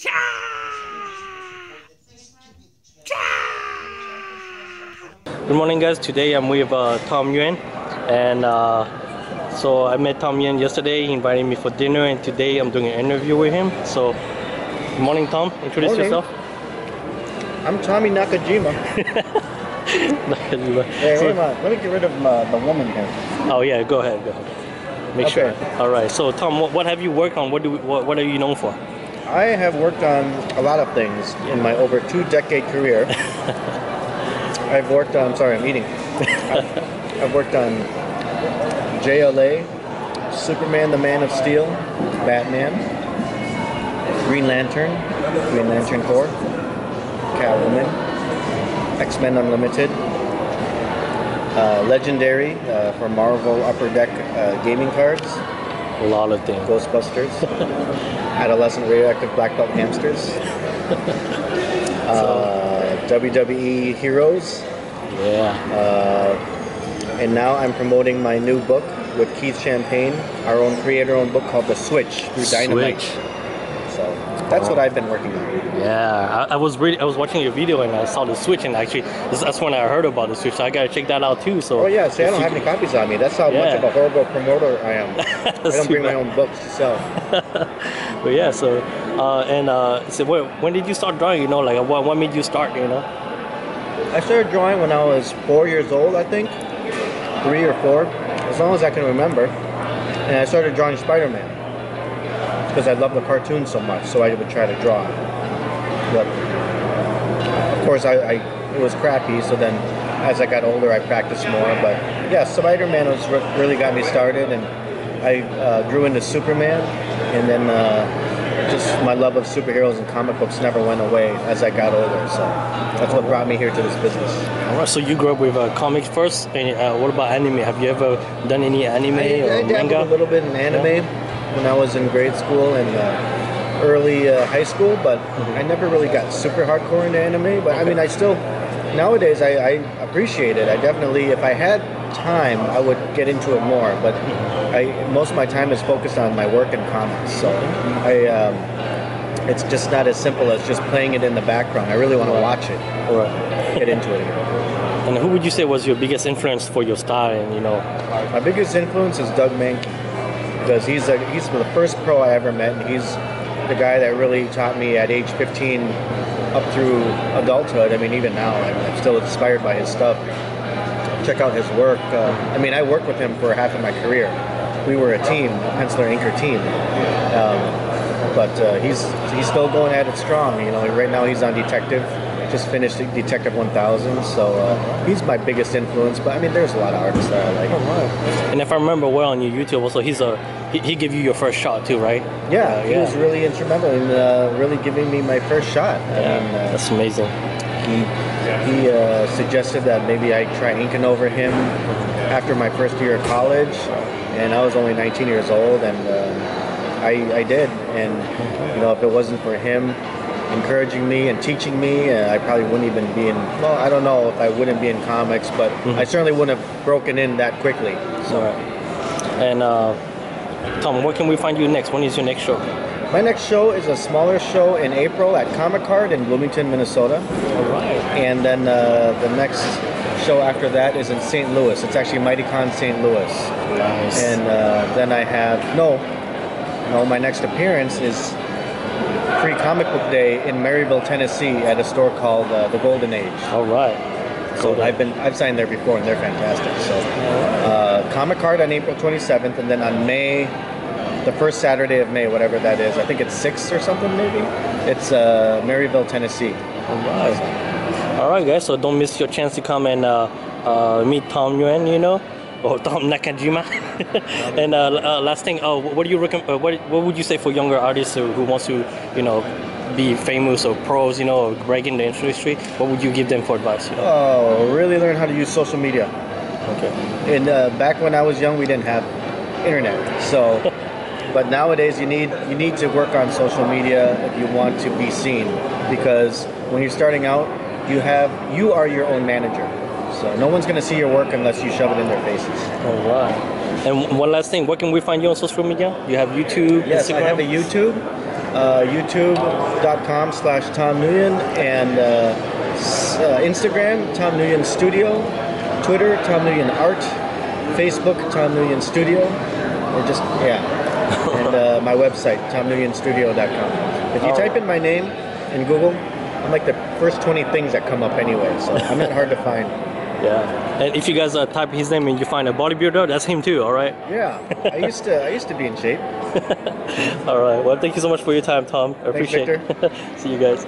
Good morning, guys. Today I'm with Tom Nguyen, and so I met Tom Nguyen yesterday. He invited me for dinner, and today I'm doing an interview with him. So, good morning, Tom. Introduce Morning. yourself. I'm Tommy Nakajima. Hey, So- wait a minute. Let me get rid of the woman here. Oh yeah, go ahead. Make sure. Okay. All right. So, Tom, what have you worked on? What are you known for? I have worked on a lot of things in my over 2-decade career. I've worked on, sorry, I'm eating. I've worked on JLA, Superman, the Man of Steel, Batman, Green Lantern Corps, Catwoman, X-Men Unlimited, Legendary for Marvel Upper Deck gaming cards, A lot of things. Ghostbusters, Adolescent Radioactive Black Belt Hamsters, WWE Heroes, Yeah. and now I'm promoting my new book with Keith Champagne, our own creator-owned book called The Switch through Dynamite. Switch. So that's what I've been working on. Yeah, I was watching your video and I saw the Switch, and actually that's when I heard about the Switch. So I gotta check that out too. So. Oh yeah, see, I don't have any copies on me. That's how much of a horrible promoter I am. I don't bring my own books to sell. But yeah, so so when did you start drawing? You know, like what made you start? You know. I started drawing when I was 4 years old, I think, 3 or 4, as long as I can remember. And I started drawing Spider-Man because I love the cartoon so much, so I would try to draw. But of course, it was crappy. So then, as I got older, I practiced more. But yeah, Spider-Man was really got me started, and I grew into Superman, and then just my love of superheroes and comic books never went away as I got older. So that's what brought me here to this business. All right. So you grew up with comics first, and what about anime? Have you ever done any anime I or dabbled manga? a little bit in anime when I was in grade school and early high school, but I never really got super hardcore into anime. But I mean, I still nowadays I appreciate it. I definitely, if I had time, I would get into it more. But most of my time is focused on my work in comics, so it's just not as simple as just playing it in the background. I really want to watch it, Right. get into it. And who would you say was your biggest influence for your style? And you know. My biggest influence is Doug Mankey, because he's the first pro I ever met, and he's the guy that really taught me at age 15 up through adulthood. I mean, even now, I'm still inspired by his stuff. Check out his work. I mean, I worked with him for half of my career. We were a team, a penciler inker team. But he's still going at it strong. You know, right now he's on Detective. Just finished Detective 1000, so he's my biggest influence. But I mean, there's a lot of artists that I like. And if I remember well on your YouTube, also he gave you your first shot too, right? Yeah, he was really instrumental in really giving me my first shot. I mean, That's amazing. he suggested that maybe I try inking over him after my first year of college, and I was only 19 years old, and I did. And you know, if it wasn't for him encouraging me and teaching me, I probably wouldn't even be in, well, I don't know if I wouldn't be in comics, but I certainly wouldn't have broken in that quickly. So. All right. And Tom, where can we find you next? When is your next show? My next show is a smaller show in April at Comic Card in Bloomington, Minnesota. All right. And then the next show after that is in St. Louis. It's actually MightyCon St. Louis. Nice. And then I have, my next appearance is Free Comic Book Day in Maryville, Tennessee at a store called The Golden Age. All right. So I've signed there before, and they're fantastic. So Comic Card on April 27th, and then on May, the first Saturday of May, whatever that is, I think it's 6th or something maybe. It's Maryville, Tennessee. All right. All right, guys. So don't miss your chance to come and meet Tom Nguyen, you know, or Tom Nakajima. And last thing, what do you recommend? What would you say for younger artists who wants to, you know, be famous or pros, you know, or break in the industry? What would you give them for advice? You know? Oh, really learn how to use social media. Okay. And back when I was young, we didn't have internet, so. But nowadays, you need to work on social media if you want to be seen, because when you're starting out, you are your own manager. So no one's going to see your work unless you shove it in their faces. All right. And one last thing, where can we find you on social media? You have YouTube, Yes, Instagram? I have a YouTube. YouTube.com/Tom Nguyen, and Instagram, Tom Nguyen Studio, Twitter, Tom Nguyen Art, Facebook, Tom Nguyen Studio, or just, yeah. And my website, TomNguyenStudio.com. If you type in my name in Google, I'm like the first 20 things that come up anyway, so I'm not hard to find. Yeah. And if you guys type his name and you find a bodybuilder, that's him too, all right? Yeah, I used to be in shape. All right. Well, thank you so much for your time, Tom. I appreciate it. Victor. See you guys.